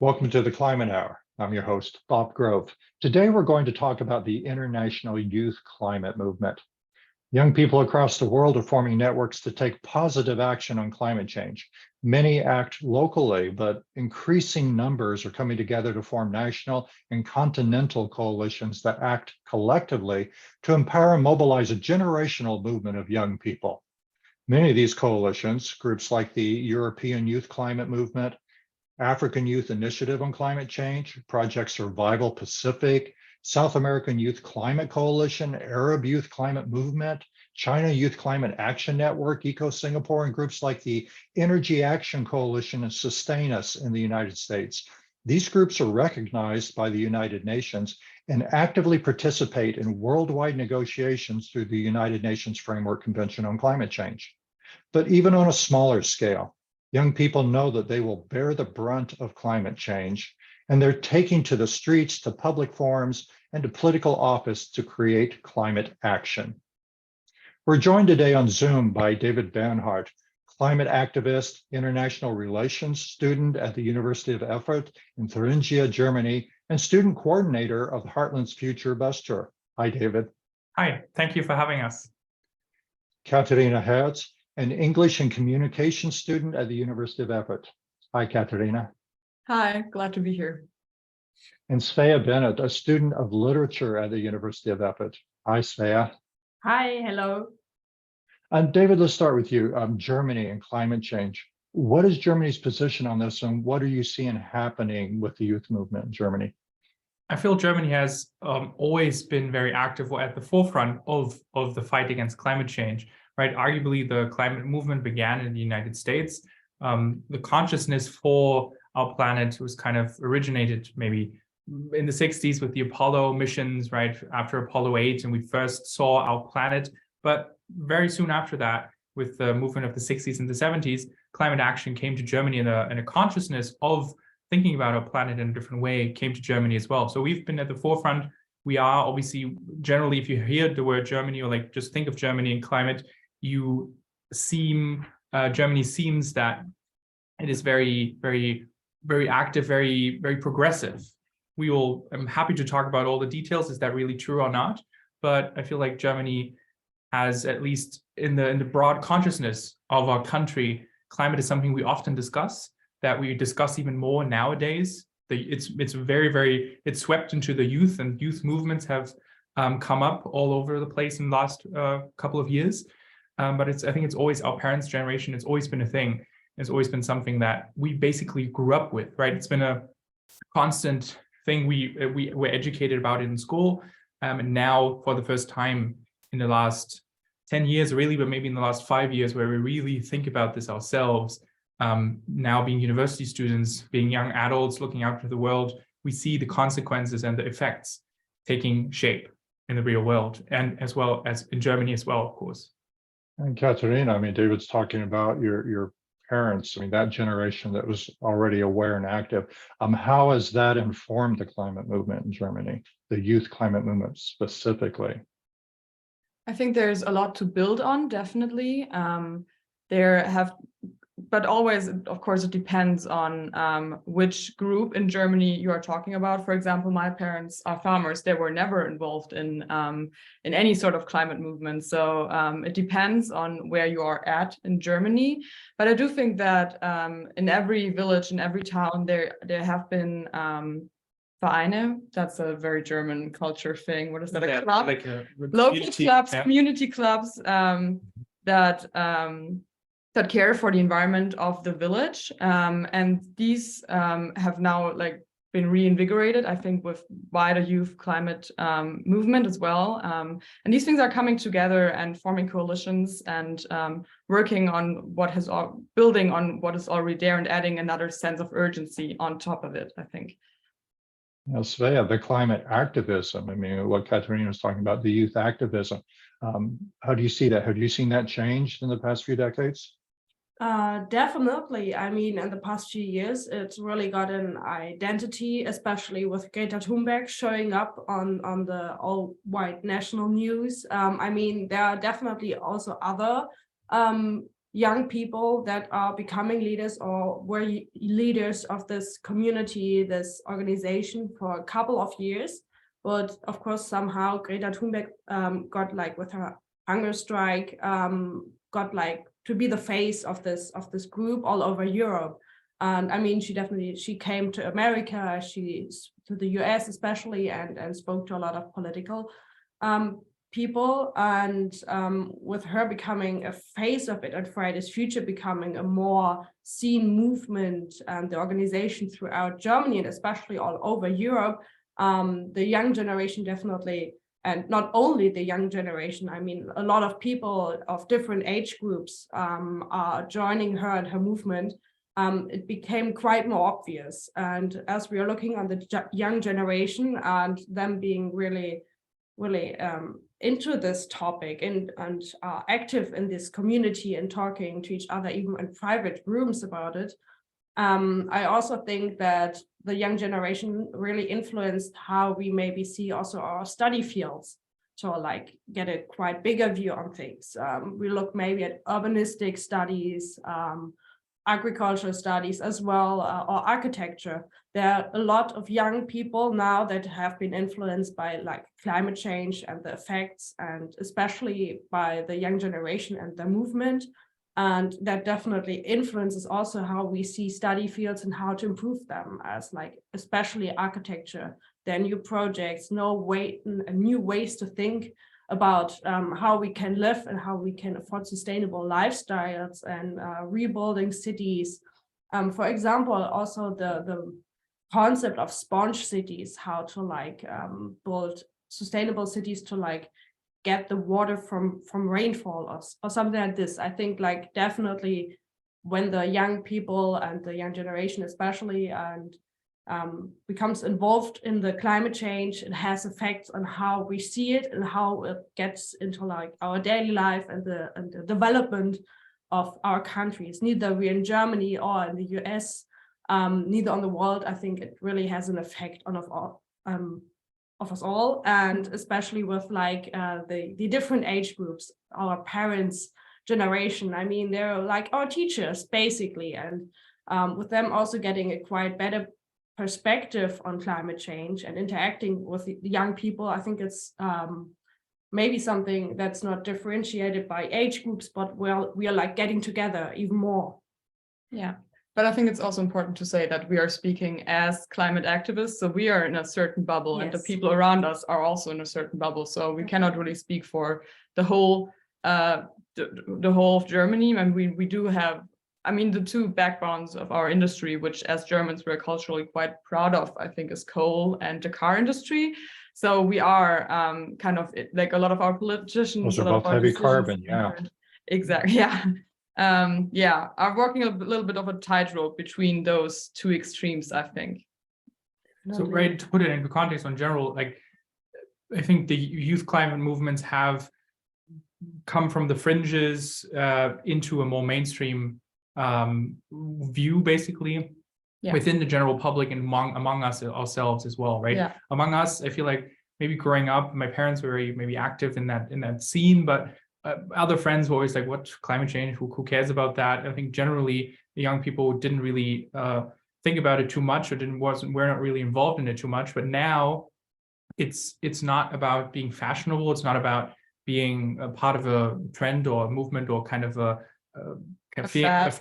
Welcome to the Climate Hour. I'm your host, Bob Grove. Today, we're going to talk about the International Youth Climate Movement. Young people across the world are forming networks to take positive action on climate change. Many act locally, but increasing numbers are coming together to form national and continental coalitions that act collectively to empower and mobilize a generational movement of young people. Many of these coalitions, groups like the European Youth Climate Movement, African Youth Initiative on Climate Change, Project Survival Pacific, South American Youth Climate Coalition, Arab Youth Climate Movement, China Youth Climate Action Network, Eco Singapore, and groups like the Energy Action Coalition and Sustain Us in the United States. These groups are recognized by the United Nations and actively participate in worldwide negotiations through the United Nations Framework Convention on Climate Change. But even on a smaller scale, young people know that they will bear the brunt of climate change, and they're taking to the streets, to public forums, and to political office to create climate action. We're joined today on Zoom by David Bernhardt, climate activist, international relations student at the University of Erfurt in Thüringia, Germany, and student coordinator of Heartland's Future Bus Tour. Hi, David. Hi, thank you for having us. Katharina, Herz, an English and communication student at the University of Erfurt. Hi, Katharina. Hi, glad to be here. And Svea Bennett, a student of literature at the University of Erfurt. Hi, Svea. Hi, hello. And David, let's start with you. Germany and climate change. What is Germany's position on this, and what are you seeing happening with the youth movement in Germany? I feel Germany has always been very active or at the forefront of the fight against climate change. Right, arguably the climate movement began in the United States. The consciousness for our planet was kind of originated maybe in the 60s with the Apollo missions, right, after Apollo 8, and we first saw our planet. But very soon after that, with the movement of the 60s and the 70s, climate action came to Germany, and a consciousness of thinking about our planet in a different way came to Germany as well. So we've been at the forefront. We are obviously, generally, if you hear the word Germany or like just think of Germany and climate, Germany seems that it is very, very, very active, very, very progressive. I'm happy to talk about all the details. Is that really true or not? But I feel like Germany has, at least in the broad consciousness of our country, climate is something we often discuss, that we discuss even more nowadays. It's very, very, it's swept into the youth, and youth movements have come up all over the place in the last couple of years. But I think it's always our parents' generation. It's always been a thing. It's always been something that we basically grew up with, right? It's been a constant thing we were educated about in school. And now for the first time in the last 10 years, really, but maybe in the last 5 years, where we really think about this ourselves, now being university students, being young adults, looking out to the world, we see the consequences and the effects taking shape in the real world, and as well as in Germany as well, of course. And Katharina, I mean, David's talking about your parents, I mean, that generation that was already aware and active. How has that informed the climate movement in Germany, the youth climate movement specifically? I think there's a lot to build on, definitely. But always, of course, it depends on which group in Germany you are talking about. For example, my parents are farmers. They were never involved in any sort of climate movement. So it depends on where you are at in Germany. But I do think that in every village, in every town, there have been Vereine. That's a very German culture thing. What is that? A club? Like local clubs, yeah. Community clubs that care for the environment of the village, and these have now been reinvigorated, I think, with wider youth climate movement as well. And these things are coming together and forming coalitions and working on building on what is already there and adding another sense of urgency on top of it, I think. Now, Svea, the climate activism, I mean, what Katharina was talking about, the youth activism, how do you see that? Have you seen that change in the past few decades? Definitely. I mean, in the past few years, it's really got an identity, especially with Greta Thunberg showing up on the all-white national news. I mean, there are definitely also other young people that are becoming leaders or were leaders of this community, this organization for a couple of years. But of course, somehow Greta Thunberg got like with her hunger strike, got like to be the face of this group all over Europe. And I mean, she came to America, to the US especially, and spoke to a lot of political people. And with her becoming a face of it and Fridays Future becoming a more seen movement and the organization throughout Germany and especially all over Europe, the young generation definitely, and not only the young generation, I mean, a lot of people of different age groups are joining her and her movement. It became quite more obvious. And as we are looking on the young generation and them being really into this topic and are active in this community and talking to each other, even in private rooms about it, I also think that the young generation really influenced how we maybe see also our study fields to like get a quite bigger view on things. We look maybe at urbanistic studies, agricultural studies as well, or architecture. There are a lot of young people now that have been influenced by like climate change and the effects, and especially by the young generation and the movement. And that definitely influences also how we see study fields and how to improve them, as like, especially architecture. There are new projects, new ways to think about how we can live and how we can afford sustainable lifestyles and rebuilding cities. For example, also the concept of sponge cities, how to like build sustainable cities to like get the water from rainfall or something like this. I think like definitely when the young people and the young generation especially and becomes involved in the climate change, it has effects on how we see it and how it gets into like our daily life and the development of our countries. Neither we're in Germany or in the US, neither on the world. I think it really has an effect on of us all, and especially with like the different age groups, our parents' generation. I mean, they're like our teachers basically, and with them also getting a quite better perspective on climate change and interacting with the young people. I think it's maybe something that's not differentiated by age groups, but we are like getting together even more. Yeah. But I think it's also important to say that we are speaking as climate activists. So we are in a certain bubble, and the people around us are also in a certain bubble. So we cannot really speak for the whole the whole of Germany. And we do have, I mean, the two backbones of our industry, which as Germans we're culturally quite proud of, I think, is coal and the car industry. So we are kind of like a lot of our politicians. Those are both heavy carbon, yeah. Exactly, yeah. Are walking a little bit of a tightrope between those two extremes, I think. So, right, to put it into context on general, like, I think the youth climate movements have come from the fringes into a more mainstream view, basically, within the general public and among us ourselves as well, right? Yeah. Among us, I feel like maybe growing up, my parents were very maybe active in that scene, but other friends were always like, what, climate change, who cares about that? I think generally the young people didn't really think about it too much, or we're not really involved in it too much. But now it's not about being fashionable. It's not about being a part of a trend or a movement or kind of a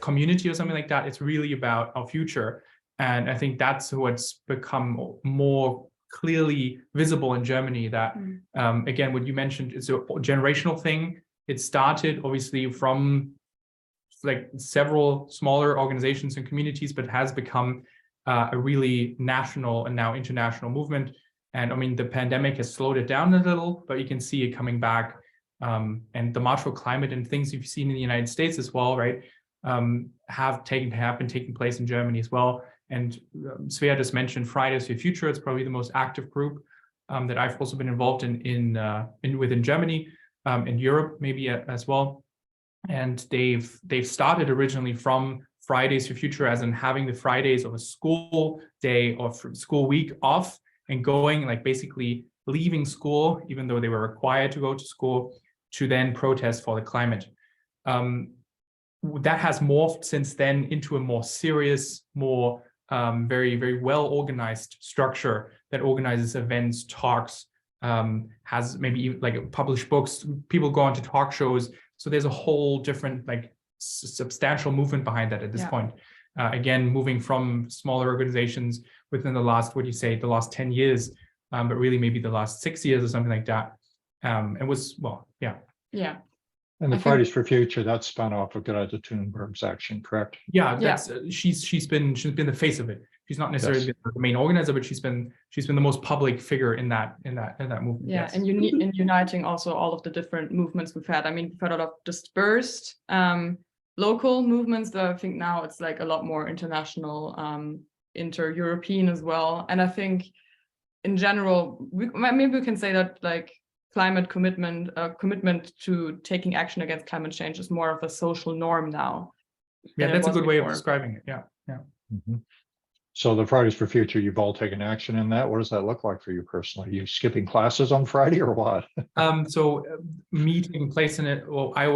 community or something like that. It's really about our future. And I think that's what's become more clearly visible in Germany, that again, what you mentioned, it's a generational thing. It started obviously from like several smaller organizations and communities, but has become a really national and now international movement. And I mean, the pandemic has slowed it down a little, but you can see it coming back. And the March for Climate and things you've seen in the United States as well, right, have been taking place in Germany as well. And Svea just mentioned Fridays for Future. It's probably the most active group that I've also been involved in within Germany. In Europe maybe as well, and they've started originally from Fridays for Future, as in having the Fridays of a school day or school week off, and going like basically leaving school, even though they were required to go to school, to then protest for the climate. that has morphed since then into a more serious, more very, very well organized structure that organizes events, talks, has maybe even like published books, people go on to talk shows. So there's a whole different like substantial movement behind that at this point. Again, moving from smaller organizations within the last, what do you say, the last 10 years, but really maybe the last 6 years or something like that. It was, well, yeah. Yeah. And the I think- Fridays for Future, that's spun off of Greta Thunberg's action, correct? Yeah, that's she's been the face of it. She's not necessarily the main organizer, but she's been the most public figure in that movement. Yeah, yes. and uniting also all of the different movements we've had. I mean, we've had a lot of dispersed local movements, though I think now it's like a lot more international, inter-European as well. And I think in general, maybe we can say that like climate commitment to taking action against climate change is more of a social norm now. Yeah, that's a good way of describing it. Yeah, yeah. Mm-hmm. So the Fridays for Future, you've all taken action in that. What does that look like for you personally? Are you skipping classes on Friday or what? So me taking place in it, well, I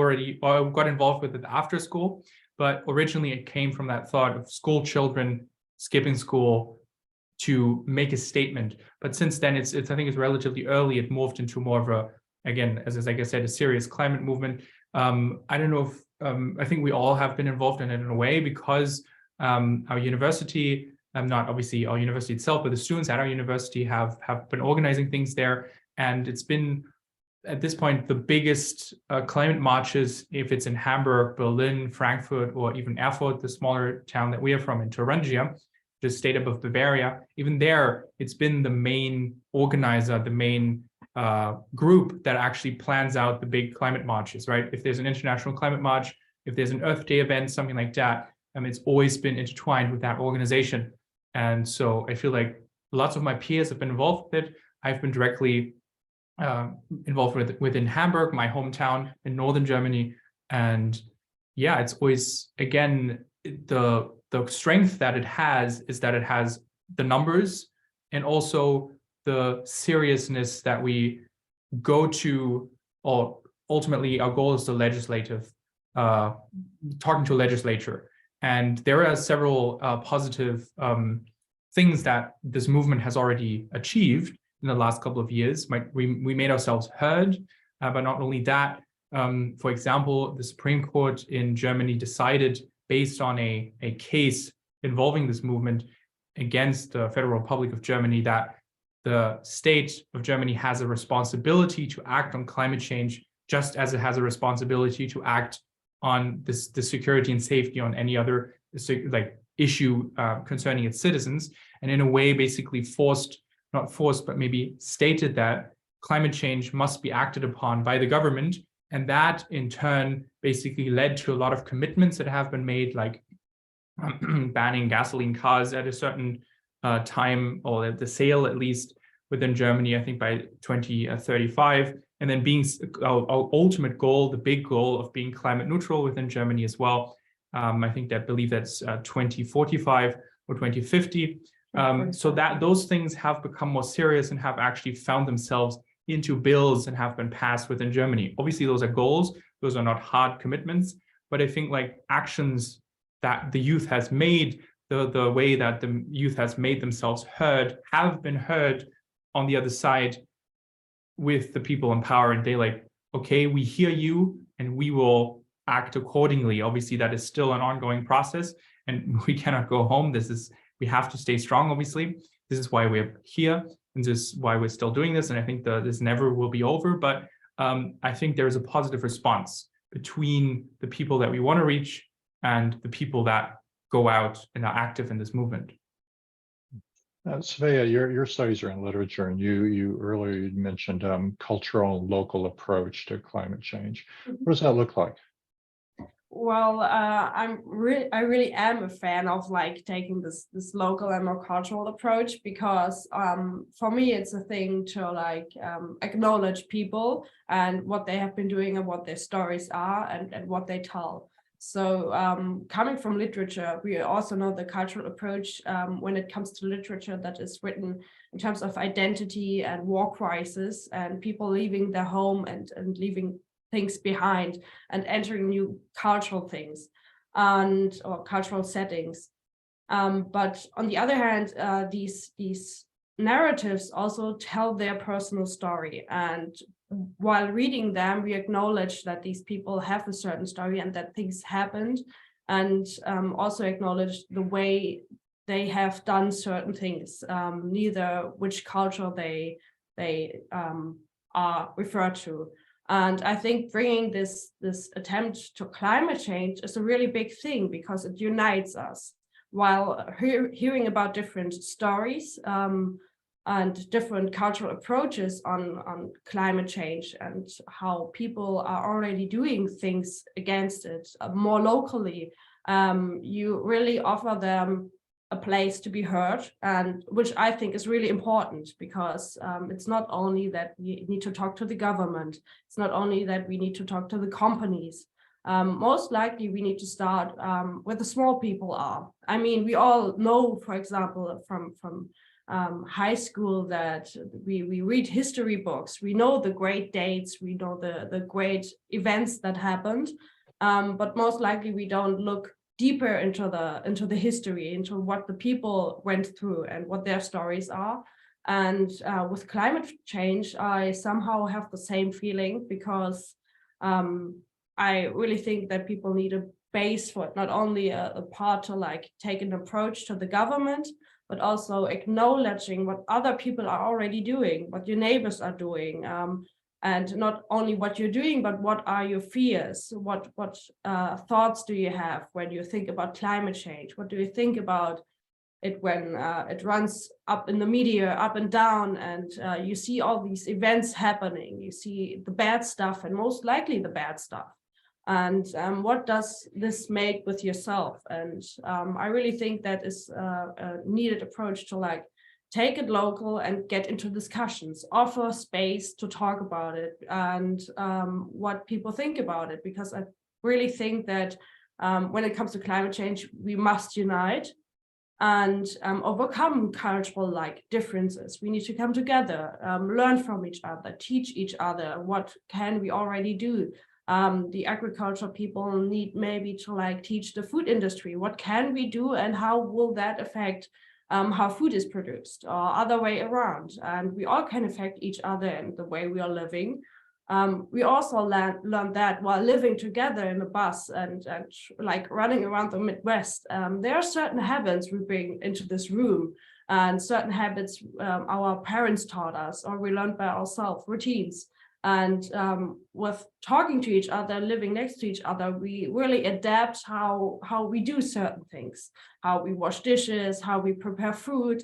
got involved with it after school, but originally it came from that thought of school children skipping school to make a statement. But since then, I think it's relatively early. It morphed into more of a, again, as like I said, a serious climate movement. I don't know if, I think we all have been involved in it in a way because our university, not obviously our university itself, but the students at our university have been organizing things there. And it's been, at this point, the biggest climate marches, if it's in Hamburg, Berlin, Frankfurt, or even Erfurt, the smaller town that we are from in Thüringia, the state of Bavaria. Even there, it's been the main organizer, the main group that actually plans out the big climate marches, right? If there's an international climate march, if there's an Earth Day event, something like that, it's always been intertwined with that organization. And so I feel like lots of my peers have been involved with it. I've been directly involved within Hamburg, my hometown in northern Germany. And yeah, it's always, again, the strength that it has is that it has the numbers and also the seriousness that we go to, or ultimately our goal is the legislative, talking to a legislature. And there are several positive things that this movement has already achieved in the last couple of years. We made ourselves heard, but not only that, for example, the Supreme Court in Germany decided based on a case involving this movement against the Federal Republic of Germany that the state of Germany has a responsibility to act on climate change, just as it has a responsibility to act on the security and safety on any other issue concerning its citizens, and in a way basically not forced, but maybe stated that climate change must be acted upon by the government. And that in turn basically led to a lot of commitments that have been made, like banning gasoline cars at a certain time, or at the sale at least within Germany, I think by 2035. And then being our ultimate goal, the big goal of being climate neutral within Germany as well. I believe that's 2045 or 2050. So that those things have become more serious and have actually found themselves into bills and have been passed within Germany. Obviously, those are goals. Those are not hard commitments. But I think like actions that the youth has made, the way that the youth has made themselves heard, have been heard on the other side with the people in power. And they like, okay, we hear you and we will act accordingly. Obviously, that is still an ongoing process and we cannot go home. We have to stay strong, obviously. This is why we're here. And this is why we're still doing this. And I think this never will be over. But I think there is a positive response between the people that we want to reach and the people that go out and are active in this movement. Svea, your studies are in literature, and you earlier mentioned cultural and local approach to climate change. What does that look like? Well, I really am a fan of like taking this local and more cultural approach, because for me it's a thing to like acknowledge people and what they have been doing and what their stories are and what they tell. So coming from literature, we also know the cultural approach when it comes to literature that is written in terms of identity and war crisis and people leaving their home and leaving things behind and entering new cultural things or cultural settings. But on the other hand, these narratives also tell their personal story. And while reading them, we acknowledge that these people have a certain story and that things happened, and also acknowledge the way they have done certain things, neither which culture they are referred to. And I think bringing this attempt to climate change is a really big thing because it unites us. While hearing about different stories and different cultural approaches on climate change and how people are already doing things against it more locally, you really offer them a place to be heard, and which I think is really important, because it's not only that we need to talk to the government, it's not only that we need to talk to the companies. Most likely we need to start where the small people are. I mean, we all know, for example, from high school that we read history books, we know the great dates, we know the great events that happened, but most likely we don't look deeper into the history, into what the people went through and what their stories are. And with climate change, I somehow have the same feeling, because I really think that people need a base for it, not only a part to like take an approach to the government, but also acknowledging what other people are already doing, what your neighbors are doing, and not only what you're doing, but what are your fears? What thoughts do you have when you think about climate change? What do you think about it when it runs up in the media, up and down, and you see all these events happening? You see the bad stuff, and most likely the bad stuff. And what does this make with yourself? And I really think that is a needed approach to like take it local and get into discussions, offer space to talk about it and what people think about it. Because I really think that when it comes to climate change, we must unite and overcome cultural like differences. We need to come together, learn from each other, teach each other what can we already do. The agriculture people need maybe to like teach the food industry, what can we do and how will that affect how food is produced, or other way around. And we all can affect each other and the way we are living. We also learned that while living together in a bus and like running around the Midwest, there are certain habits we bring into this room, and certain habits our parents taught us or we learned by ourselves, routines. And with talking to each other, living next to each other, we really adapt how we do certain things, how we wash dishes, how we prepare food.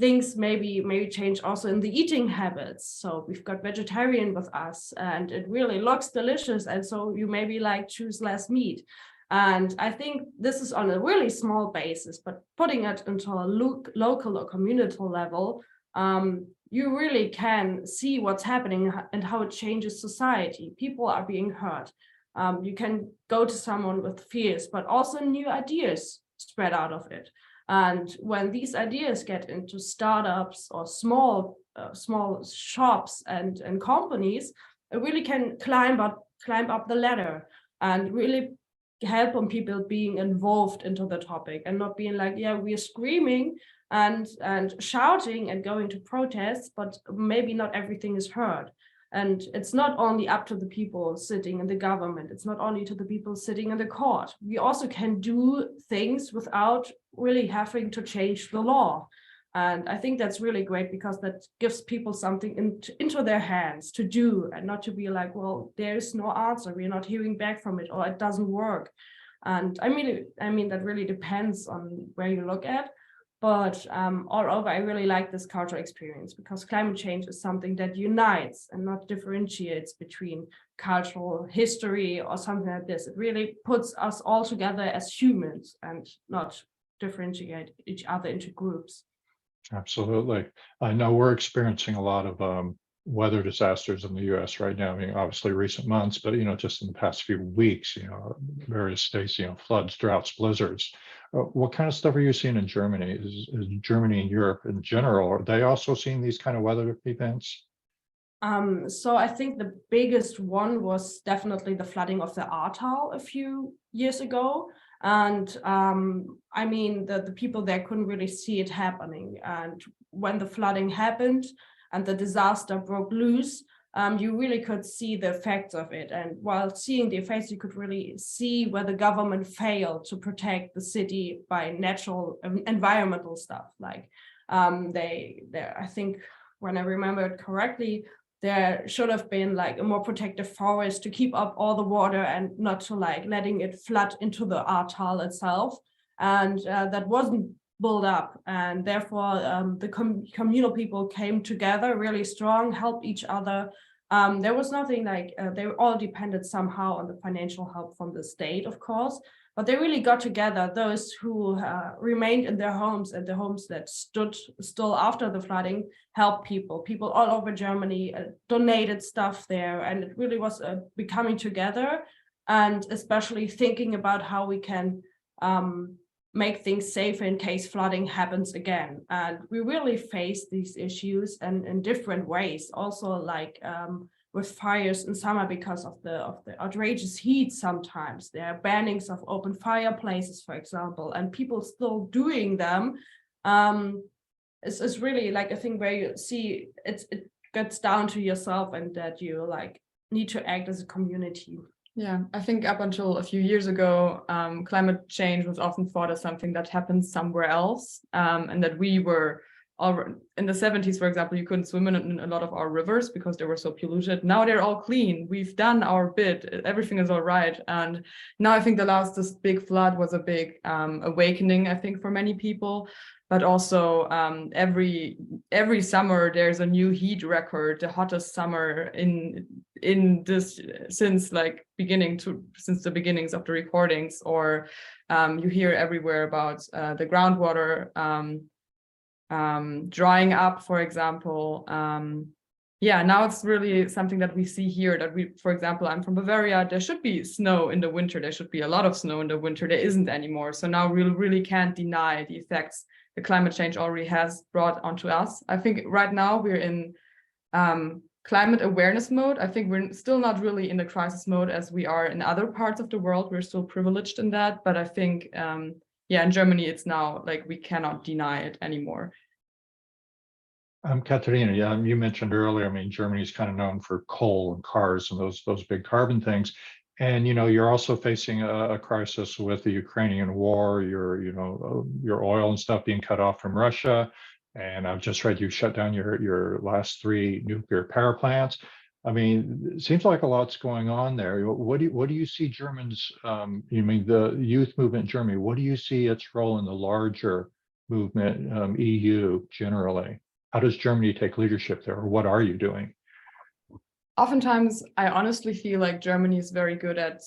Things maybe change also in the eating habits. So we've got vegetarian with us, and it really looks delicious. And so you maybe like choose less meat. And I think this is on a really small basis, but putting it into a local or communal level, you really can see what's happening and how it changes society. People are being heard. You can go to someone with fears, but also new ideas spread out of it. And when these ideas get into startups or small shops and companies, it really can climb up the ladder and really help on people being involved into the topic and not being like, yeah, we're screaming and shouting and going to protests, but maybe not everything is heard. And it's not only up to the people sitting in the government, it's not only to the people sitting in the court. We also can do things without really having to change the law. And I think that's really great, because that gives people something into their hands to do, and not to be like, well, there's no answer, we're not hearing back from it, or it doesn't work. And I mean that really depends on where you look at. But all over, I really like this cultural experience, because climate change is something that unites and not differentiates between cultural history or something like this. It really puts us all together as humans and not differentiate each other into groups. Absolutely. I know we're experiencing a lot of weather disasters in the US right now. I mean, obviously recent months, but, just in the past few weeks, various states, floods, droughts, blizzards. What kind of stuff are you seeing in Germany? Is Germany and Europe in general, are they also seeing these kind of weather events? So I think the biggest one was definitely the flooding of the Ahrtal a few years ago. And I mean, the people there couldn't really see it happening. And when the flooding happened and the disaster broke loose, you really could see the effects of it. And while seeing the effects, you could really see where the government failed to protect the city by natural environmental stuff. Like I think when I remember it correctly, there should have been like a more protective forest to keep up all the water and not to like letting it flood into the Ahrtal itself. And that wasn't built up. And therefore the communal people came together really strong, helped each other. There was nothing like, they all depended somehow on the financial help from the state, of course, but they really got together, those who remained in their homes and the homes that stood still after the flooding, helped people all over Germany, donated stuff there. And it really was becoming together, and especially thinking about how we can make things safer in case flooding happens again. And we really face these issues and in different ways, also like with fires in summer because of the outrageous heat. Sometimes there are bannings of open fireplaces, for example, and people still doing them. It's really like a thing where you see it gets down to yourself and that you like need to act as a community. Yeah, I think up until a few years ago, climate change was often thought as something that happens somewhere else, and that we were in the 70s, for example, you couldn't swim in a lot of our rivers because they were so polluted. Now they're all clean. We've done our bit. Everything is all right. And now I think this big flood was a big awakening, I think, for many people. But also every summer there's a new heat record, the hottest summer in this since the beginnings of the recordings. Or you hear everywhere about the groundwater drying up, for example. Yeah, now it's really something that we see here, that we, for example, I'm from Bavaria, there should be snow in the winter, there should be a lot of snow in the winter, there isn't anymore. So now we really can't deny the effects the climate change already has brought onto us. I think right now we're in climate awareness mode. I think we're still not really in the crisis mode as we are in other parts of the world. We're still privileged in that, but I think, yeah, in Germany, it's now like we cannot deny it anymore. Katharina, yeah, you mentioned earlier, I mean, Germany is kind of known for coal and cars and those big carbon things. And, you know, you're also facing a crisis with the Ukrainian war, your oil and stuff being cut off from Russia. And I've just read you shut down your last 3 nuclear power plants. I mean, it seems like a lot's going on there. What do you see Germans, you mean the youth movement in Germany, what do you see its role in the larger movement, EU generally? How does Germany take leadership there, or what are you doing? Oftentimes, I honestly feel like Germany is very good at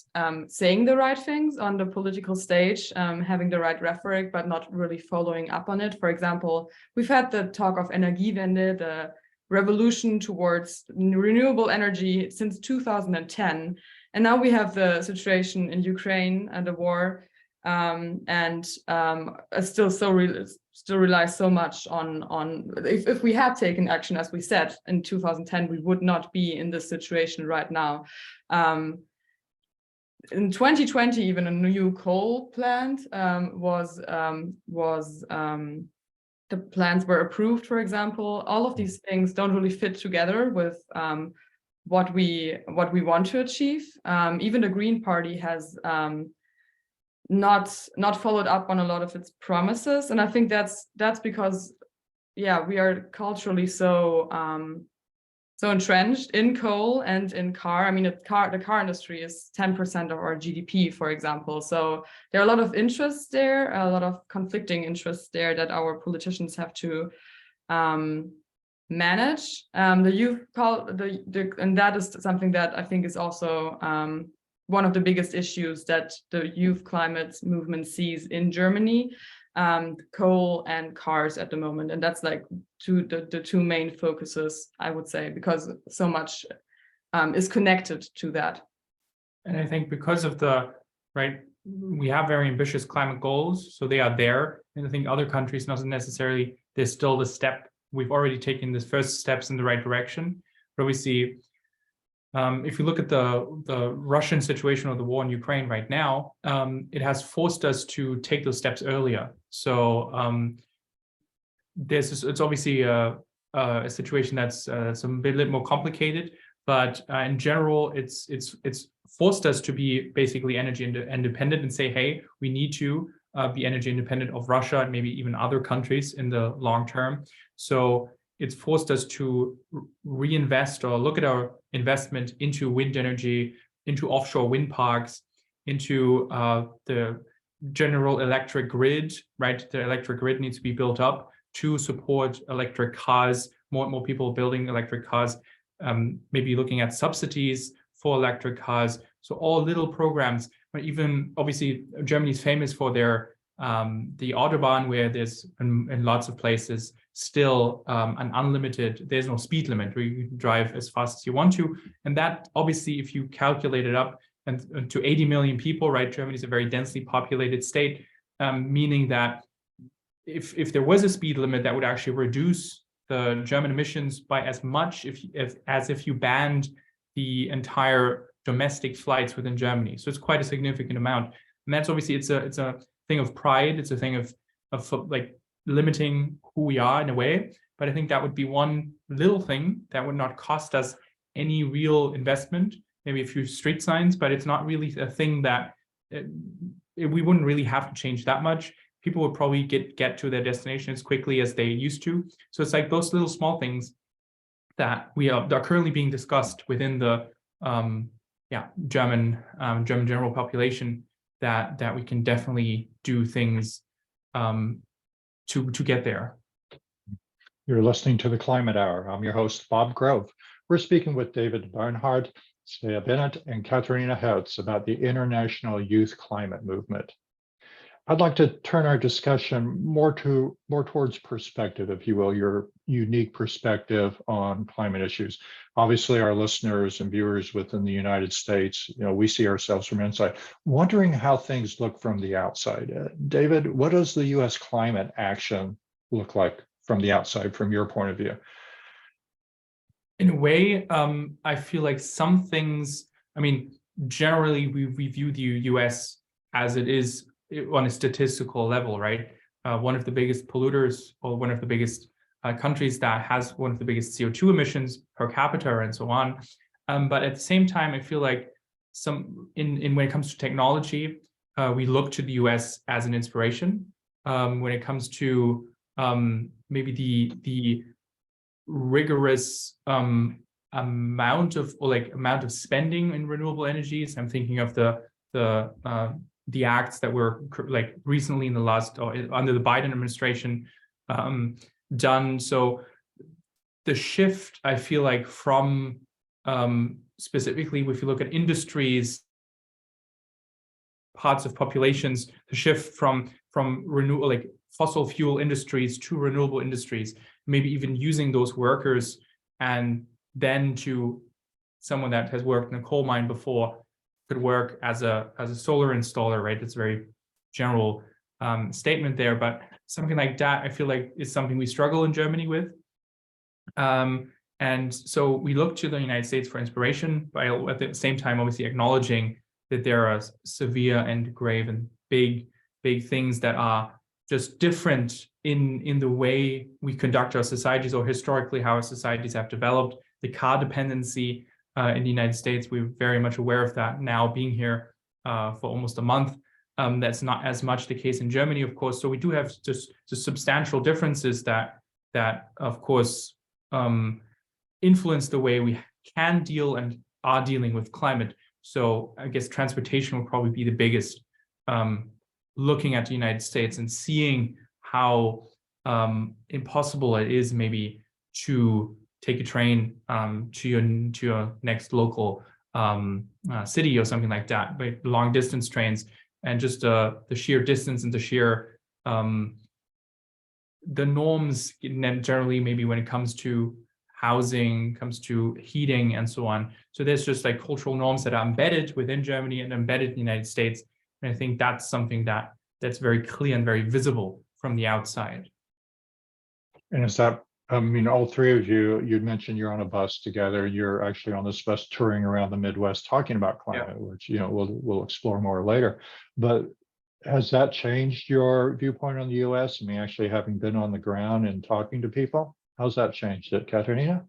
saying the right things on the political stage, having the right rhetoric, but not really following up on it. For example, we've had the talk of Energiewende, the revolution towards renewable energy since 2010. And now we have the situation in Ukraine and the war, and still relies so much on if we had taken action, as we said, in 2010, we would not be in this situation right now. In 2020, even a new coal plant the plans were approved, for example. All of these things don't really fit together with what we want to achieve. Even the Green Party has not followed up on a lot of its promises, and I think that's because, yeah, we are culturally so entrenched in coal and in car. I mean, the car industry is 10% of our GDP, for example. So there are a lot of interests there, a lot of conflicting interests there that our politicians have to manage. The youth and that is something that I think is also one of the biggest issues that the youth climate movement sees in Germany, coal and cars at the moment. And that's like the 2 main focuses, I would say, because so much is connected to that. And I think because of we have very ambitious climate goals, so they are there. And I think other countries not necessarily, there's still the step. We've already taken the first steps in the right direction. But obviously, if you look at the Russian situation or the war in Ukraine right now, it has forced us to take those steps earlier. So it's obviously a situation that's a bit more complicated, but in general, it's forced us to be basically energy independent and say, hey, we need to be energy independent of Russia and maybe even other countries in the long term. So it's forced us to reinvest or look at our investment into wind energy, into offshore wind parks, into the general electric grid, right? The electric grid needs to be built up to support electric cars, more and more people building electric cars, maybe looking at subsidies for electric cars. So all little programs, but even obviously Germany is famous for their the Autobahn, where there's in lots of places still an unlimited, there's no speed limit where you can drive as fast as you want to. And that obviously, if you calculate it up and to 80 million people, right? Germany is a very densely populated state, meaning that if there was a speed limit, that would actually reduce the German emissions by as much as if you banned the entire domestic flights within Germany. So it's quite a significant amount. And that's obviously, it's a thing of pride. It's a thing of like limiting who we are in a way. But I think that would be one little thing that would not cost us any real investment, maybe a few street signs, but it's not really a thing that we wouldn't really have to change that much. People would probably get to their destination as quickly as they used to. So it's like those little small things that are currently being discussed within the German general population that we can definitely do things to get there. You're listening to the Climate Hour. I'm your host, Bob Grove. We're speaking with David Bernhardt, Svea Bennett, and Katharina Herz about the international youth climate movement. I'd like to turn our discussion more towards perspective, if you will, your unique perspective on climate issues. Obviously, our listeners and viewers within the United States, we see ourselves from inside, wondering how things look from the outside. David, what does the U.S. climate action look like from the outside, from your point of view? In a way, I feel like some things, generally we view the U.S. as it is on a statistical level, right? One of the biggest polluters, or one of the biggest countries that has one of the biggest CO2 emissions per capita and so on. But at the same time, I feel like when it comes to technology, we look to the US as an inspiration. When it comes to maybe the rigorous amount of spending in renewable energies, I'm thinking of the acts that were like recently in the last, or under the Biden administration, done. So the shift, I feel like, from specifically, if you look at industries, parts of populations, the shift from renewable, like fossil fuel industries to renewable industries, maybe even using those workers, and then to someone that has worked in a coal mine before could work as a solar installer, right? It's a very general statement there, but something like that, I feel like, is something we struggle in Germany with. And so we look to the United States for inspiration, but at the same time, obviously acknowledging that there are severe and grave and big things that are just different in the way we conduct our societies, or historically how our societies have developed. The car dependency in the United States, we're very much aware of that now, being here for almost a month. That's not as much the case in Germany, of course. So we do have just substantial differences that of course influence the way we can deal and are dealing with climate. So I guess transportation will probably be the biggest, looking at the United States and seeing how impossible it is maybe to take a train to your next local city or something like that, but long distance trains, and just the sheer distance and the sheer the norms generally, maybe when it comes to housing, comes to heating and so on. So there's just like cultural norms that are embedded within Germany and embedded in the United States. And I think that's something that's very clear and very visible from the outside. And is that I mean, all three of you, you'd mentioned you're on a bus together. You're actually on this bus touring around the Midwest talking about climate, which, you know, we'll explore more later. But has that changed your viewpoint on the US? I mean, actually having been on the ground and talking to people, how's that changed it, Katharina?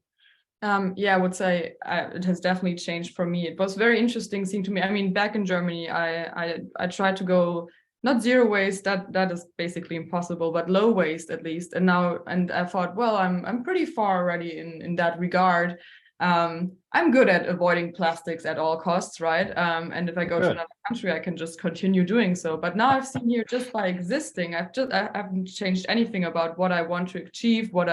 Yeah, I would say it has definitely changed for me. It was very interesting seeing to me. I mean, back in Germany, I tried to go not zero waste, that is basically impossible, but low waste at least. And I thought, well, I'm pretty far already in that regard. I'm good at avoiding plastics at all costs, right? And if I go to another country, I can just continue doing so. But now I've seen here, just by existing, I haven't changed anything about what I want to achieve, what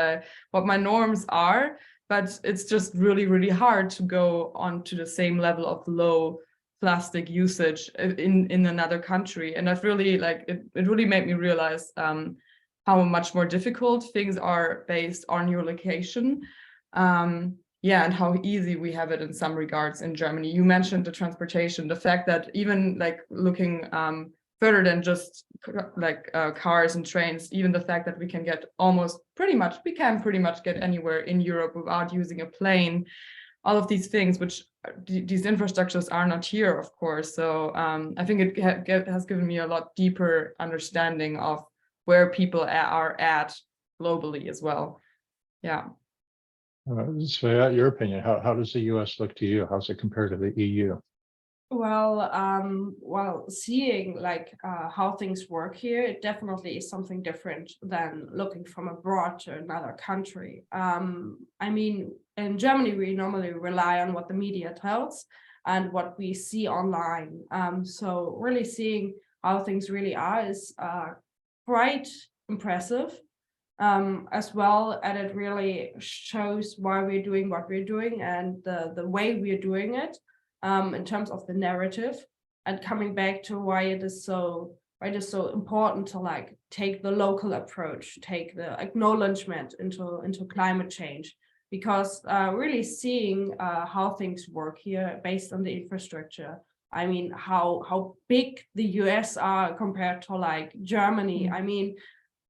my norms are. But it's just really, really hard to go on to the same level of low plastic usage in another country. And I've really it really made me realize how much more difficult things are based on your location. Yeah, and how easy we have it in some regards in Germany. You mentioned the transportation, the fact that even looking further than just cars and trains, even the fact that we can get pretty much get anywhere in Europe without using a plane, all of these things, which these infrastructures are not here, of course. So I think it has given me a lot deeper understanding of where people are at globally as well. Yeah. So, your opinion, how does the US look to you? How's it compared to the EU? Well, seeing how things work here, it definitely is something different than looking from abroad to another country. I mean, in Germany, we normally rely on what the media tells and what we see online. So really seeing how things really are is quite impressive. As well, and it really shows why we're doing what we're doing and the way we're doing it. In terms of the narrative, and coming back to why it is so important to take the local approach, take the acknowledgement into climate change, because really seeing how things work here based on the infrastructure. I mean, how big the US are compared to Germany. I mean,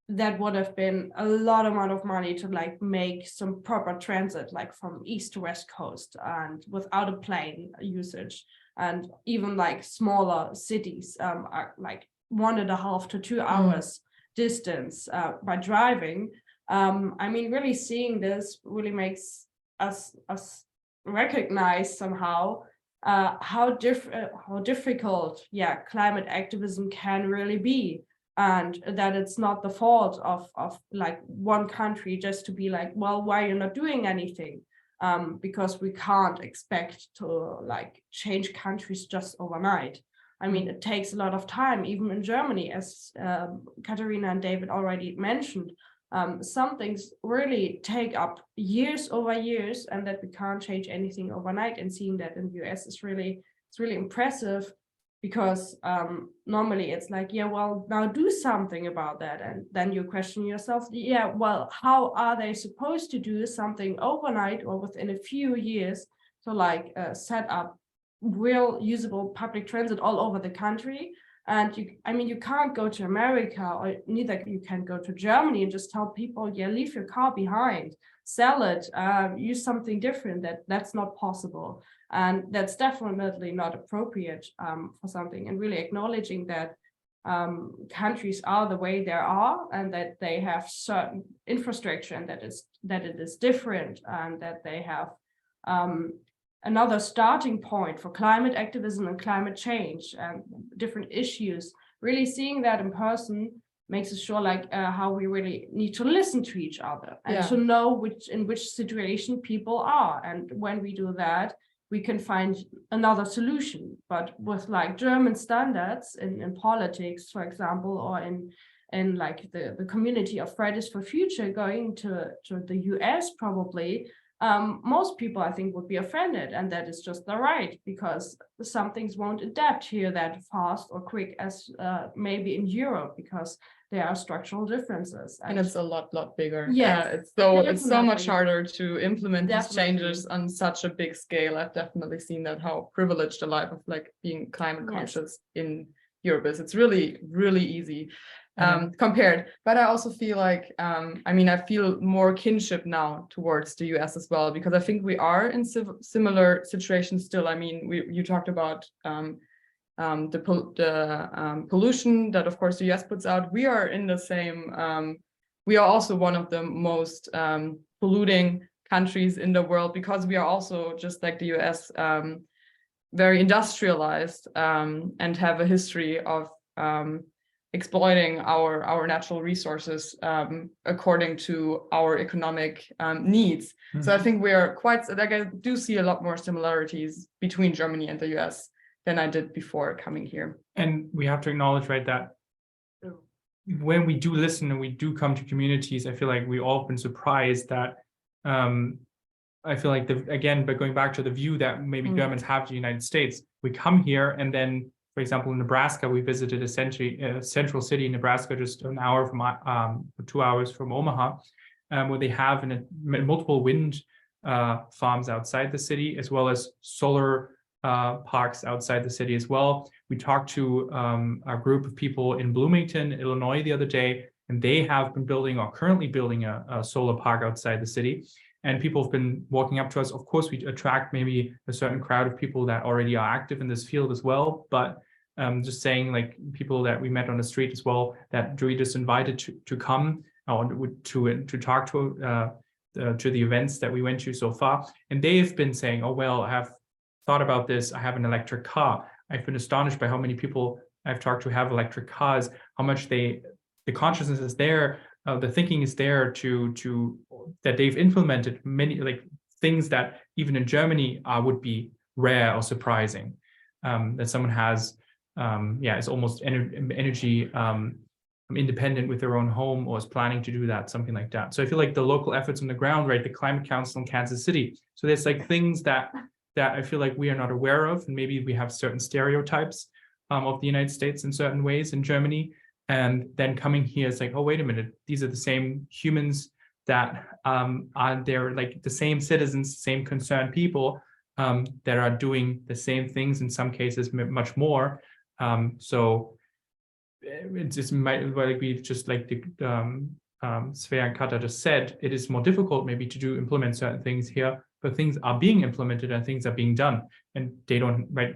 that would have been a lot amount of money to make some proper transit from east to west coast and without a plane usage, and even smaller cities are 1.5 to 2 hours distance by driving. I mean, really seeing this really makes us recognize somehow how difficult climate activism can really be. And that it's not the fault of one country just to be well, why you're not doing anything? Because we can't expect to change countries just overnight. I mean, it takes a lot of time, even in Germany, as Katharina and David already mentioned. Some things really take up years over years, and that we can't change anything overnight. And seeing that in the US is really impressive. Because normally it's well, now do something about that. And then you question yourself, well, how are they supposed to do something overnight or within a few years to set up real usable public transit all over the country? And you can't go to America, or neither you can go to Germany and just tell people, leave your car behind, sell it, use something different. That's not possible. And that's definitely not appropriate for something, and really acknowledging that countries are the way they are, and that they have certain infrastructure, and that it is different, and that they have another starting point for climate activism and climate change and different issues. Really seeing that in person makes us sure how we really need to listen to each other and to know in which situation people are. And when we do that, we can find another solution. But with German standards in politics, for example, or in the community of Fridays for Future going to the US probably, most people I think would be offended, and that is just the right, because some things won't adapt here that fast or quick as maybe in Europe, because there are structural differences. And it's a lot bigger. Yes, it's so much harder to implement these changes Definitely. on such a big scale. I've definitely seen that, how privileged the life of being climate conscious in Europe is. It's really, really easy. compared. But I also feel like, I mean, I feel more kinship now towards the US as well, because I think we are in similar situations still. I mean, you talked about pollution that, of course, the US puts out. We are in the same, we are also one of the most polluting countries in the world, because we are also, just like the US, very industrialized and have a history of exploiting our natural resources according to our economic needs. So I think we're quite, like, I do see a lot more similarities between Germany and the US than I did before coming here. And we have to acknowledge, right, that when we do listen and we do come to communities, I feel like we've all been surprised that I feel like, again, but going back to the view that maybe Germans have to the United States, we come here and then, for example, in Nebraska, we visited essentially a central city in Nebraska, just an hour from 2 hours from Omaha, where they have multiple wind farms outside the city, as well as solar parks outside the city as well. We talked to a group of people in Bloomington, Illinois, the other day, and they have been building or currently building a solar park outside the city. And people have been walking up to us. Of course, we attract maybe a certain crowd of people that already are active in this field as well. But just saying, like, people that we met on the street as well, that we just invited to come or to talk to the events that we went to so far. And they've been saying, oh, well, I have thought about this. I have an electric car. I've been astonished by how many people I've talked to have electric cars, how much the consciousness is there, the thinking is there to that they've implemented many, like, things that even in Germany would be rare or surprising, that someone has, is almost energy independent with their own home, or is planning to do that, something like that. So I feel like the local efforts on the ground, right, the Climate Council in Kansas City. So there's like things that I feel like we are not aware of, and maybe we have certain stereotypes of the United States in certain ways in Germany. And then coming here, it's like, oh, wait a minute, these are the same humans that they're like the same citizens, same concerned people that are doing the same things, in some cases much more. So it might be just like the Svea and Kata just said, it is more difficult maybe to implement certain things here, but things are being implemented and things are being done, and they don't, right?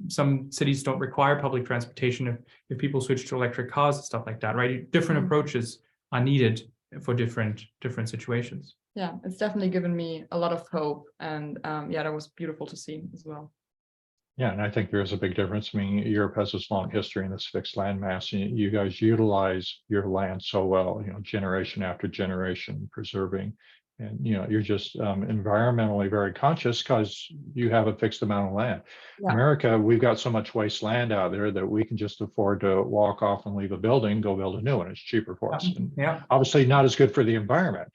Some cities don't require public transportation if people switch to electric cars and stuff like that, right? Different approaches are needed for different situations. Yeah, it's definitely given me a lot of hope, and that was beautiful to see as well. Yeah, and I think there is a big difference. I mean, Europe has this long history in this fixed land mass, and you guys utilize your land so well, generation after generation, preserving. And, you're just environmentally very conscious because you have a fixed amount of land. Yeah. America, we've got so much waste land out there that we can just afford to walk off and leave a building, go build a new one. It's cheaper for us. And obviously not as good for the environment.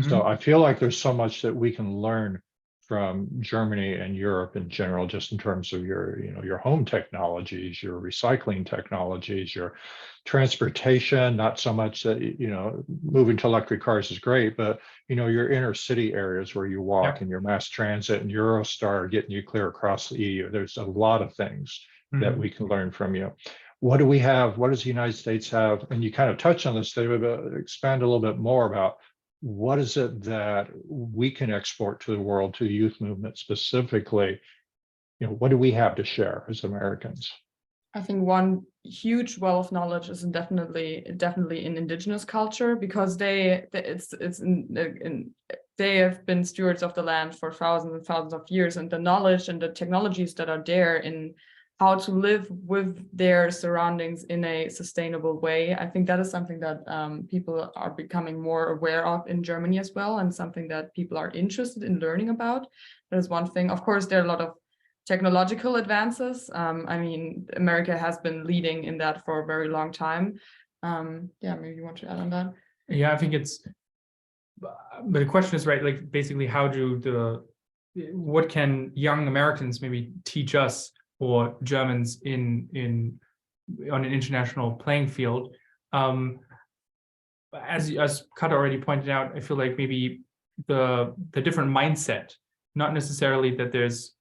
So I feel like there's so much that we can learn from Germany and Europe in general, just in terms of your home technologies, your recycling technologies, your transportation. Not so much that moving to electric cars is great, but your inner city areas where you walk, and your mass transit and Eurostar getting you clear across the EU. There's a lot of things that we can learn from you. What do we have? What does the United States have? And you kind of touched on this, David, but expand a little bit more about what is it that we can export to the world, to the youth movement specifically? What do we have to share as Americans? I think one huge well of knowledge is definitely in indigenous culture, because they have been stewards of the land for thousands and thousands of years, and the knowledge and the technologies that are there in how to live with their surroundings in a sustainable way. I think that is something that people are becoming more aware of in Germany as well, and something that people are interested in learning about. That is one thing. Of course, there are a lot of technological advances. I mean, America has been leading in that for a very long time. Maybe you want to add on that? Yeah, I think but the question is, right, like basically what can young Americans maybe teach us, or Germans on an international playing field? As Kata already pointed out, I feel like maybe the different mindset, not necessarily that there's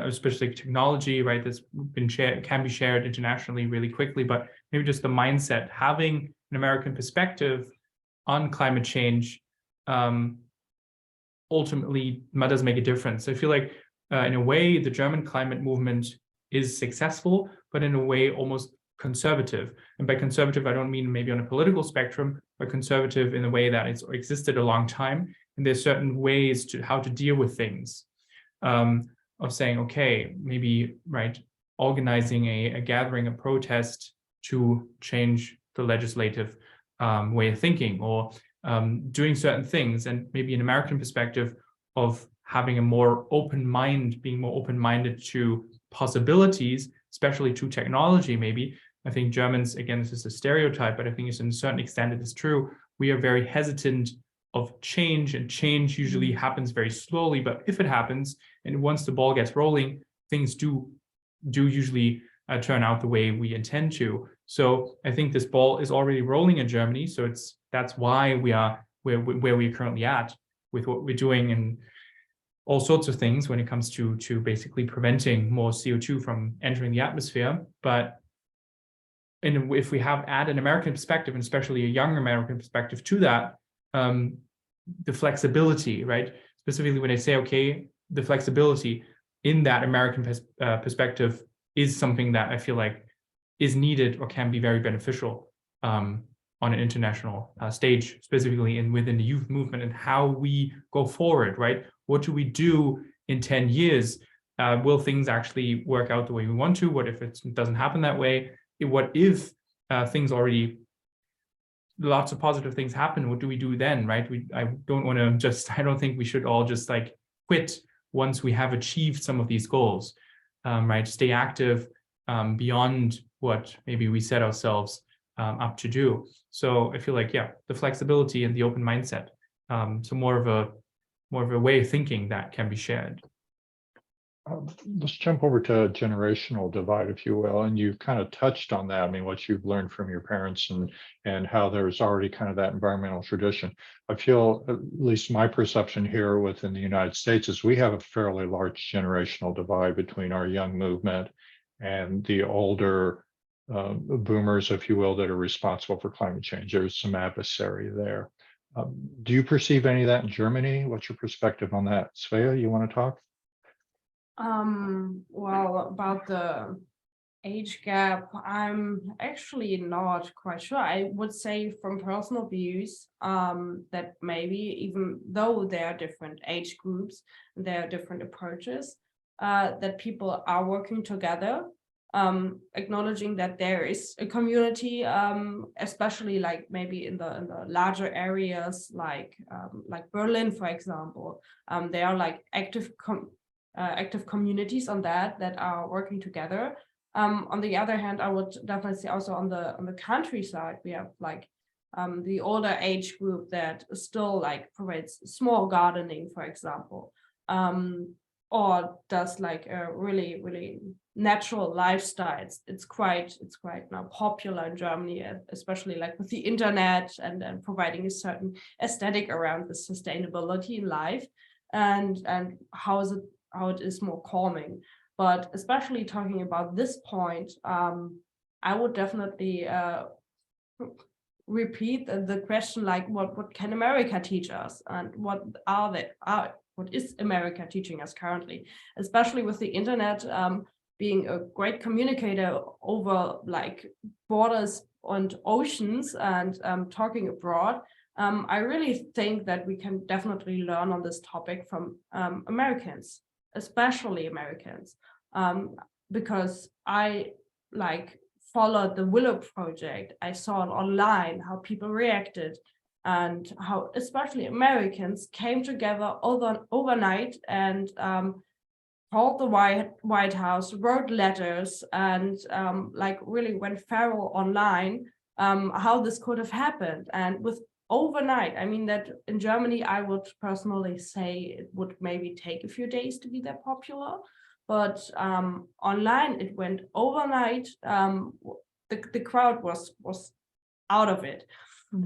especially technology, right? That's been shared, can be shared internationally really quickly, but maybe just the mindset, having an American perspective on climate change ultimately does make a difference. I feel like in a way, the German climate movement is successful, but in a way almost conservative. And by conservative, I don't mean maybe on a political spectrum, but conservative in the way that it's existed a long time. And there's certain ways to how to deal with things. Of saying, okay, maybe, right, organizing a gathering, a protest to change the legislative way of thinking, or doing certain things, and maybe an American perspective of having a more open mind, being more open-minded to possibilities, especially to technology, maybe. I think Germans, again, this is a stereotype, but I think it's in a certain extent it is true. We are very hesitant of change, and change usually happens very slowly, but if it happens, and once the ball gets rolling, things do usually turn out the way we intend to. So I think this ball is already rolling in Germany. So that's why we are where we're currently at with what we're doing, and all sorts of things when it comes to basically preventing more CO2 from entering the atmosphere. But if we add an American perspective, and especially a young American perspective to that, the flexibility, right? Specifically when I say, okay, the flexibility in that American perspective is something that I feel like is needed or can be very beneficial on an international stage, specifically within the youth movement, and how we go forward, right? What do we do in 10 years? Will things actually work out the way we want to? What if it doesn't happen that way? What if things already, lots of positive things happen? What do we do then, right? I don't think we should all just like quit once we have achieved some of these goals, right? Stay active beyond what maybe we set ourselves up to do. So I feel like, yeah, the flexibility and the open mindset, so more of a way of thinking that can be shared. Let's jump over to generational divide, if you will, and you've kind of touched on that. I mean, what you've learned from your parents and how there's already kind of that environmental tradition. I feel, at least my perception here within the United States, is we have a fairly large generational divide between our young movement and the older boomers, if you will, that are responsible for climate change. There's some adversary there. Do you perceive any of that in Germany? What's your perspective on that? Svea, you want to talk? Well, about the age gap, I'm actually not quite sure. I would say from personal views that maybe even though there are different age groups, there are different approaches, that people are working together, acknowledging that there is a community, especially like maybe in the larger areas like Berlin, for example. There are like active communities on that are working together. On the other hand, I would definitely say also on the countryside, we have like the older age group that still like provides small gardening, for example, or does like a really natural lifestyles. It's quite now popular in Germany, especially like with the internet and providing a certain aesthetic around the sustainability in life, and how it is more calming. But especially talking about this point, I would definitely repeat the question, like what can America teach us, and what is America teaching us currently, especially with the internet being a great communicator over like borders and oceans, and talking abroad. I really think that we can definitely learn on this topic from Americans, especially Americans, because I like followed the Willow Project. I saw online how people reacted, and how especially Americans came together overnight and called the White House, wrote letters, and like really went feral online, how this could have happened. And with overnight, I mean that in Germany, I would personally say it would maybe take a few days to be that popular, but online it went overnight. The crowd was out of it.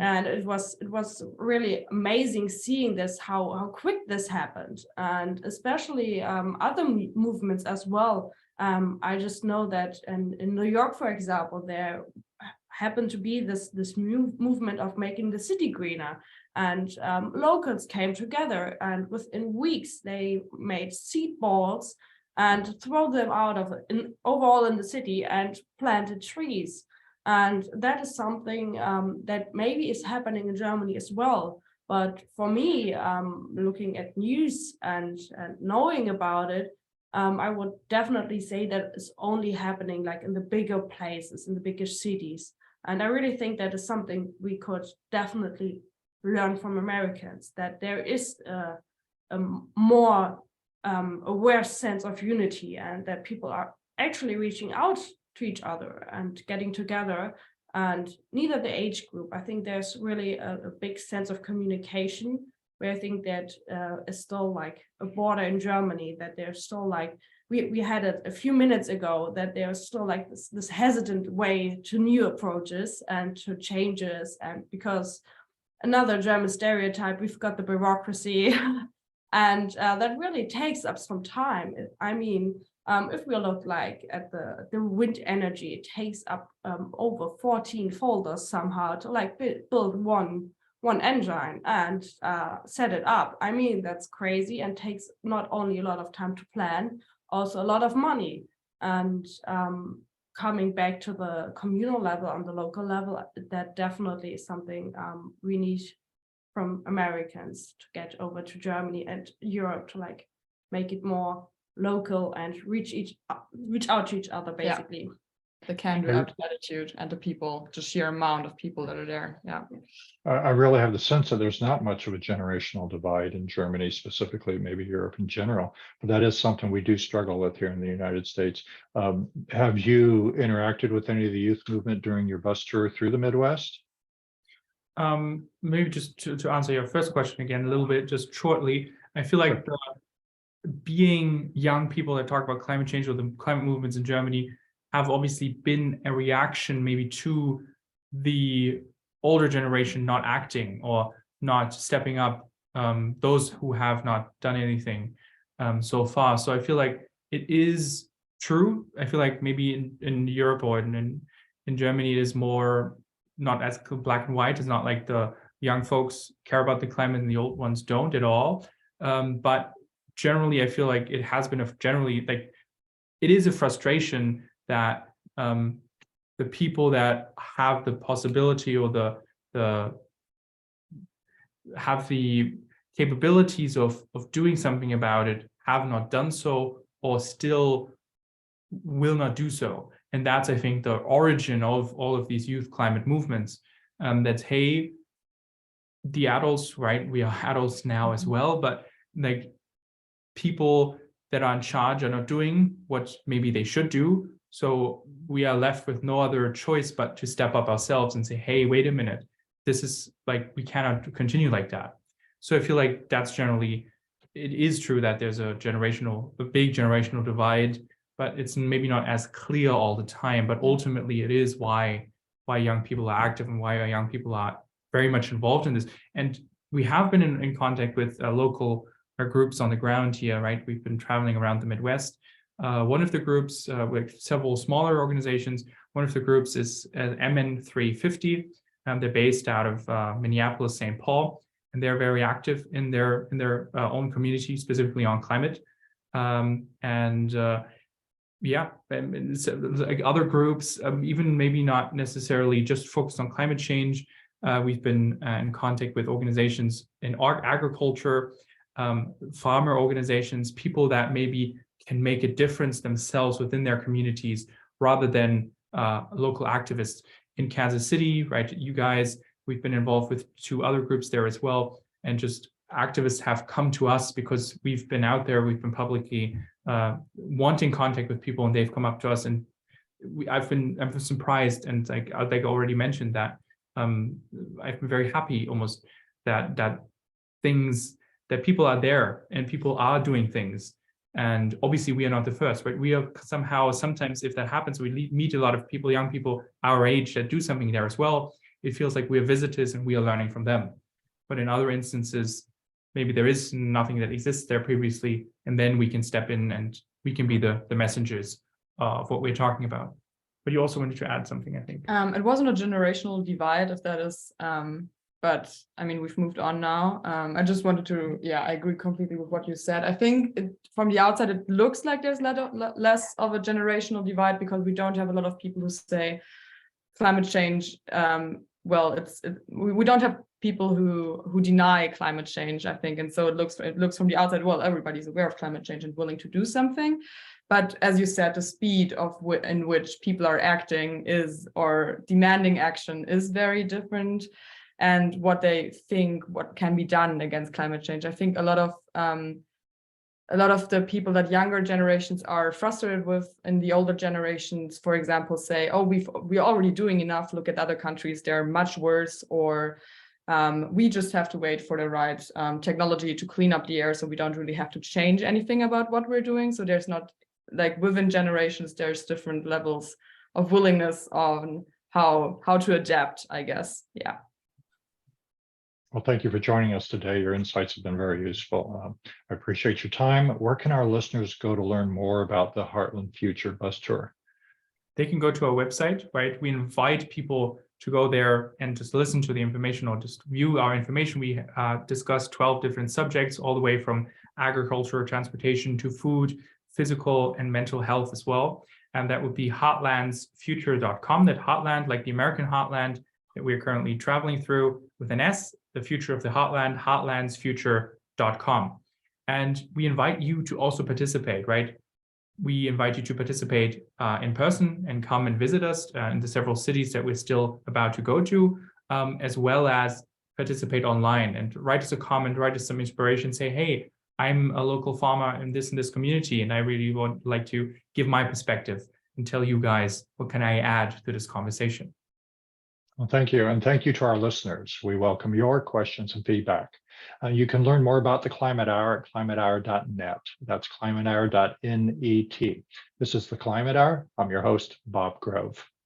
And it was really amazing seeing this, how quick this happened, and especially other movements as well. I just know that in New York, for example, there happened to be this movement of making the city greener, and locals came together, and within weeks they made seed balls and throw them out of overall in the city and planted trees. And that is something that maybe is happening in Germany as well. But for me, looking at news and knowing about it, I would definitely say that it's only happening like in the bigger places, in the bigger cities. And I really think that is something we could definitely learn from Americans, that there is a more aware sense of unity, and that people are actually reaching out to each other and getting together. And neither the age group, I think there's really a big sense of communication, where I think that is still like a border in Germany, that there's still like, we had it a few minutes ago, that there's still like this hesitant way to new approaches and to changes. And because another German stereotype, we've got the bureaucracy and that really takes up some time. I mean, if we look like at the wind energy, it takes up over 14 folders somehow to like build one engine and set it up. I mean, that's crazy, and takes not only a lot of time to plan, also a lot of money. And coming back to the communal level, on the local level, that definitely is something we need from Americans to get over to Germany and Europe, to like make it more local and reach out to each other, basically. The can-do attitude, and the people, the sheer amount of people that are there. Yeah. I really have the sense that there's not much of a generational divide in Germany specifically, maybe Europe in general, but that is something we do struggle with here in the United States. Have you interacted with any of the youth movement during your bus tour through the Midwest? Maybe just to answer your first question again a little bit, just shortly, I feel like being young people that talk about climate change or the climate movements in Germany have obviously been a reaction maybe to the older generation not acting or not stepping up, those who have not done anything so far. So I feel like it is true. I feel like maybe in Europe or in Germany, it is more not as black and white. It's not like the young folks care about the climate and the old ones don't at all. But generally, I feel like it has been it is a frustration that the people that have the possibility or have the capabilities of doing something about it have not done so, or still will not do so. And that's, I think, the origin of all of these youth climate movements. That's, hey, the adults, right? We are adults now as well, but like people that are in charge are not doing what maybe they should do. So we are left with no other choice but to step up ourselves and say, hey, wait a minute, this is like, we cannot continue like that. So I feel like that's generally, it is true that there's a big generational divide, but it's maybe not as clear all the time. But ultimately, it is why young people are active and why young people are very much involved in this. And we have been in contact with local groups on the ground here, right? We've been traveling around the Midwest. One of the groups, with several smaller organizations, one of the groups is MN350. They're based out of Minneapolis, St. Paul, and they're very active in their own community, specifically on climate. Yeah, and so, like other groups, even maybe not necessarily just focused on climate change. We've been in contact with organizations in agriculture, farmer organizations, people that maybe can make a difference themselves within their communities rather than local activists. In Kansas City, right, you guys, we've been involved with 2 other groups there as well, and just activists have come to us because we've been out there, we've been publicly wanting contact with people, and they've come up to us, and I've been surprised, and like I already mentioned that I've been very happy almost that people are there and people are doing things. And obviously we are not the first, right? We are sometimes if that happens, we meet a lot of people, young people our age, that do something there as well. it feels like we're visitors and we are learning from them. But in other instances, maybe there is nothing that exists there previously, and then we can step in and we can be the messengers of what we're talking about. But you also wanted to add something, I think. It wasn't a generational divide, if that is, but I mean, we've moved on now. I just wanted to, I agree completely with what you said. I think from the outside, it looks like there's less of a generational divide because we don't have a lot of people who say climate change. We don't have people who deny climate change, I think, and so it looks from the outside, well, everybody's aware of climate change and willing to do something. But as you said, the speed in which people are acting or demanding action is very different, and what they think what can be done against climate change. I think a lot of the people that younger generations are frustrated with in the older generations, for example, say, oh, we're already doing enough. Look at other countries; they're much worse. Or we just have to wait for the right technology to clean up the air, so we don't really have to change anything about what we're doing. So there's not, like, within generations, there's different levels of willingness on how to adapt, I guess. Yeah. Well, thank you for joining us today. Your insights have been very useful. I appreciate your time. Where can our listeners go to learn more about the Heartland Future Bus Tour? They can go to our website, right? We invite people to go there and just listen to the information or just view our information. We discuss 12 different subjects, all the way from agriculture, transportation to food, physical and mental health as well. And that would be heartlandsfuture.com. That Heartland, like the American Heartland that we're currently traveling through with an S, the future of the Heartland, heartlandsfuture.com. And we invite you to also participate, right? We invite you to participate in person and come and visit us in the several cities that we're still about to go to, as well as participate online and write us a comment, write us some inspiration, say, hey, I'm a local farmer in this community, and I really would like to give my perspective and tell you guys, what can I add to this conversation? Well, thank you. And thank you to our listeners. We welcome your questions and feedback. You can learn more about the Climate Hour at climatehour.net. That's climatehour.net. This is the Climate Hour. I'm your host, Bob Grove.